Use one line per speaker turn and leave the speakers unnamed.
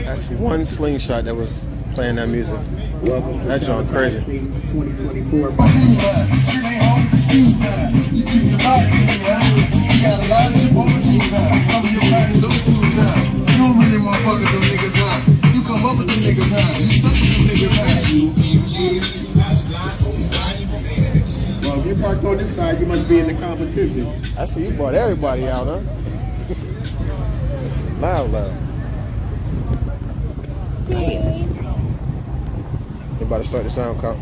That's one slingshot that was playing that music. That joint crazy.
2024. Well, if you parked on this side, you must be in the competition.
I see you brought everybody out, huh? Loud. They about to start the sound count.